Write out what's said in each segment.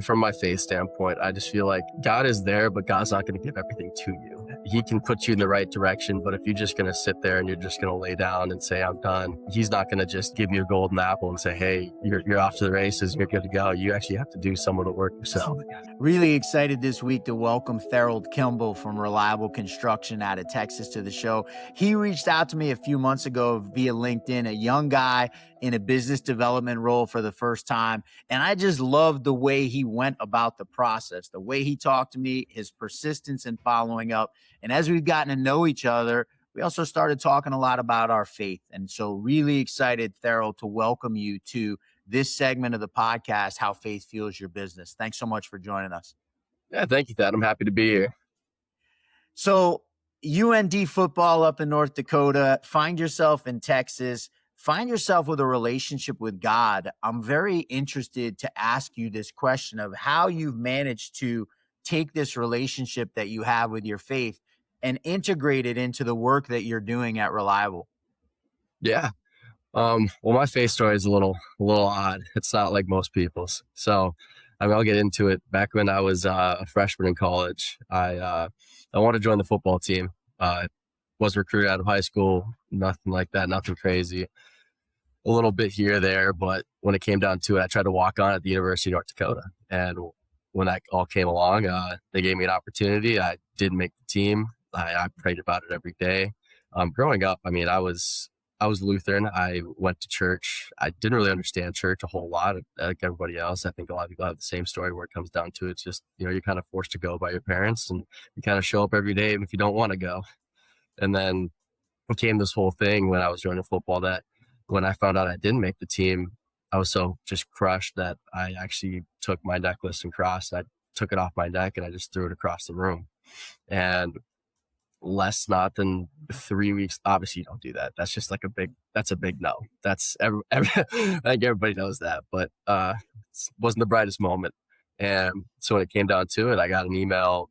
From my faith standpoint, I just feel like God is there, but God's not going to give everything to you. He can put you in the right direction, but if you're just going to sit there and you're just going to lay down and say, I'm done, He's not going to just give you a golden apple and say, hey, you're off to the races, you're good to go. You actually have to do some of the work yourself. Really excited this week to welcome Tharald Kimball from Reliable Construction out of Texas to the show. He reached out to me a few months ago via LinkedIn, a young guy in a business development role for the first time. And I just loved the way he went about the process, the way he talked to me, his persistence in following up. And as we've gotten to know each other, we also started talking a lot about our faith. And so really excited, Tharald, to welcome you to this segment of the podcast, How Faith Fuels Your Business. Thanks so much for joining us. Yeah, thank you, Thad. I'm happy to be here. So UND football up in North Dakota, find yourself in Texas, find yourself with a relationship with God. I'm very interested to ask you this question of how you've managed to take this relationship that you have with your faith and integrate it into the work that you're doing at Reliable. Yeah. Well, my faith story is a little odd. It's not like most people's. So, I'll get into it. Back when I was a freshman in college, I wanted to join the football team. Was recruited out of high school, nothing like that, nothing crazy. A little bit here or there, but when it came down to it, I tried to walk on at the University of North Dakota. And when that all came along, they gave me an opportunity. I didn't make the team. I prayed about it every day. Growing up, I was Lutheran. I went to church. I didn't really understand church a whole lot, like everybody else. I think a lot of people have the same story where it comes down to it's just, you're kind of forced to go by your parents, and you kind of show up every day if you don't want to go. And then it came this whole thing when I was joining football that when I found out I didn't make the team, I was so just crushed that I actually took my necklace and cross. I took it off my neck and I just threw it across the room. And not than 3 weeks. Obviously, you don't do that. That's just like that's a big no. That's I think everybody knows that, but it wasn't the brightest moment. And so when it came down to it, I got an email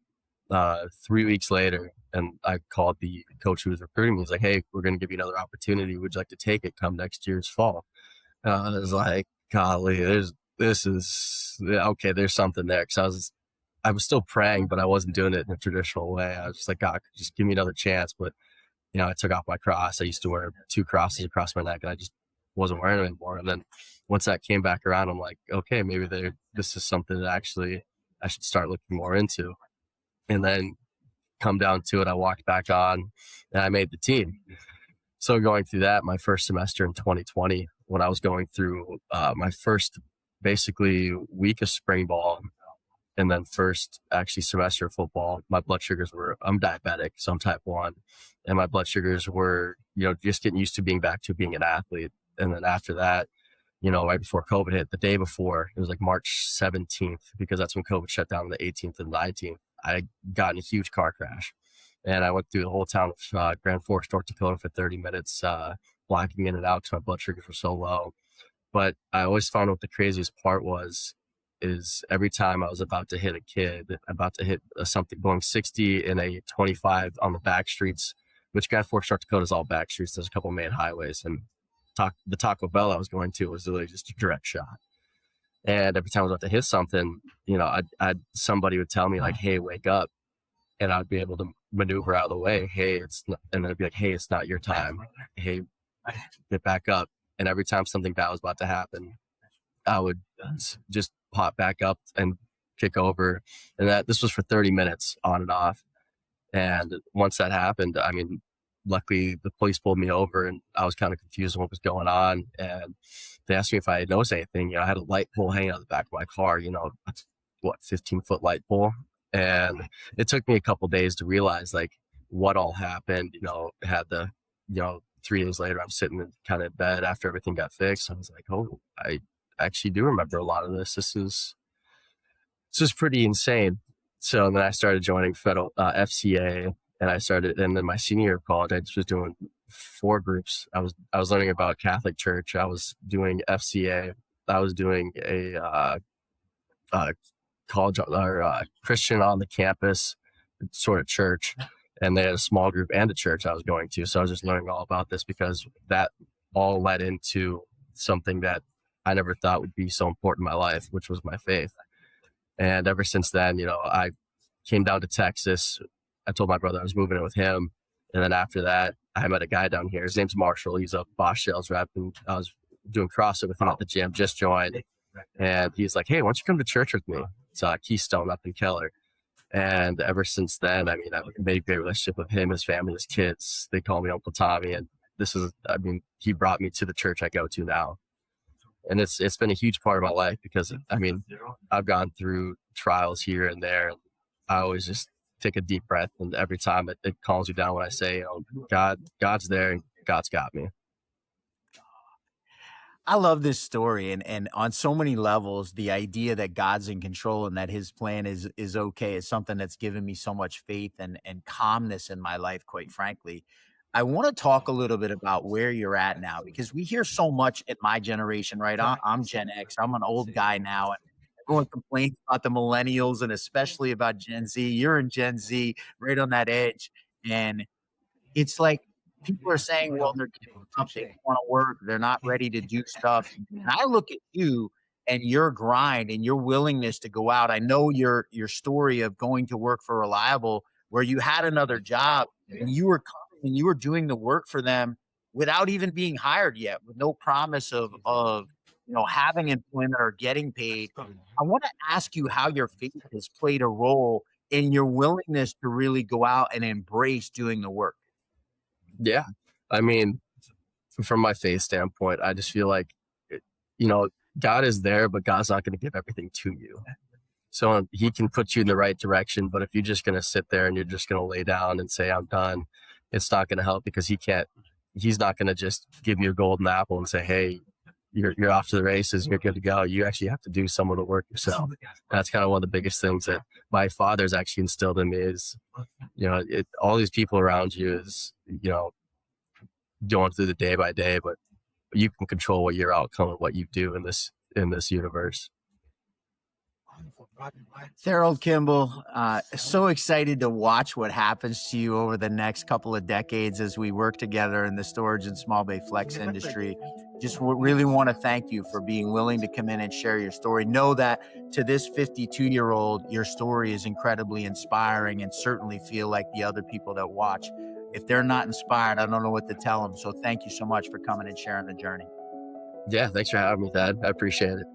3 weeks later, and I called the coach who was recruiting me. He's like, hey, we're going to give you another opportunity. Would you like to take it come next year's fall? I was like, golly, there's something there. Because I was still praying, but I wasn't doing it in a traditional way. I was just like, God, just give me another chance. But, I took off my cross. I used to wear 2 crosses across my neck, and I just wasn't wearing them anymore. And then once that came back around, I'm like, okay, maybe this is something that actually I should start looking more into. And then come down to it, I walked back on and I made the team. So going through that, my first semester in 2020, when I was going through my first basically week of spring ball, and then first actually semester of football, my blood sugars I'm diabetic, so I'm type 1. And my blood sugars were, just getting used to being back to being an athlete. And then after that, right before COVID hit, the day before, it was like March 17th, because that's when COVID shut down on the 18th and 19th. I got in a huge car crash. And I went through the whole town of Grand Forks, North Dakota for 30 minutes, blacking in and out because my blood sugars were so low. But I always found what the craziest part is every time I was about to hit a kid, about to hit something going 60 in a 25 on the back streets, which Grand Forks, North Dakota is all back streets. There's a couple main highways, and the Taco Bell I was going to was literally just a direct shot. And every time I was about to hit something, somebody would tell me like, hey, wake up. And I'd be able to maneuver out of the way. Hey, and I'd be like, hey, it's not your time. Hey, get back up. And every time something bad was about to happen, I would just pop back up and kick over. And this was for 30 minutes on and off. And once that happened, luckily the police pulled me over, and I was kind of confused on what was going on. And they asked me if I had noticed anything. I had a light pole hanging out of the back of my car, 15-foot light pole. And it took me a couple days to realize like what all happened. Had the 3 days later, I'm sitting in kind of bed after everything got fixed. I was like, oh, I actually do remember a lot of this. This is pretty insane. So then I started joining federal FCA, and then my senior year of college, I just was doing 4 groups. I was learning about Catholic Church. I was doing FCA. I was doing a college or Christian on the campus sort of church, and they had a small group and a church I was going to. So I was just learning all about this because that all led into something that I never thought would be so important in my life, which was my faith. And ever since then, I came down to Texas. I told my brother I was moving in with him. And then after that, I met a guy down here. His name's Marshall. He's a Bosch sales rep. And I was doing CrossFit with him at the gym, just joined. And he's like, hey, why don't you come to church with me? It's Keystone up in Keller. And ever since then, I've made a great relationship with him, his family, his kids. They call me Uncle Tommy. And he brought me to the church I go to now. And it's been a huge part of my life because, I've gone through trials here and there. And I always just take a deep breath. And every time it calms me down when I say, God's there and God's got me. I love this story, and on so many levels, the idea that God's in control and that his plan is okay is something that's given me so much faith and calmness in my life, quite frankly. I want to talk a little bit about where you're at now, because we hear so much in my generation, right? I'm Gen X. I'm an old guy now, and everyone complains about the millennials and especially about Gen Z. You're in Gen Z, right on that edge. And it's like people are saying, well, they're giving up, they don't want to work, they're not ready to do stuff. And I look at you and your grind and your willingness to go out. I know your story of going to work for Reliable, where you had another job and you were coming and you were doing the work for them without even being hired yet, with no promise of having employment or getting paid. I want to ask you how your faith has played a role in your willingness to really go out and embrace doing the work. Yeah. I mean, from my faith standpoint, I just feel like, God is there, but God's not going to give everything to you. So he can put you in the right direction. But if you're just going to sit there and you're just going to lay down and say, I'm done, it's not going to help, because he's not going to just give you a golden apple and say, hey, you're off to the races, you're good to go. You actually have to do some of the work yourself. That's kind of one of the biggest things that my father's actually instilled in me is, all these people around you is, going through the day by day, but you can control what your outcome and what you do in this universe. Tharald Kimball, so excited to watch what happens to you over the next couple of decades as we work together in the storage and small bay flex industry. Just really want to thank you for being willing to come in and share your story. Know that to this 52-year-old, your story is incredibly inspiring, and certainly feel like the other people that watch, if they're not inspired, I don't know what to tell them. So thank you so much for coming and sharing the journey. Yeah, thanks for having me, Thad. I appreciate it.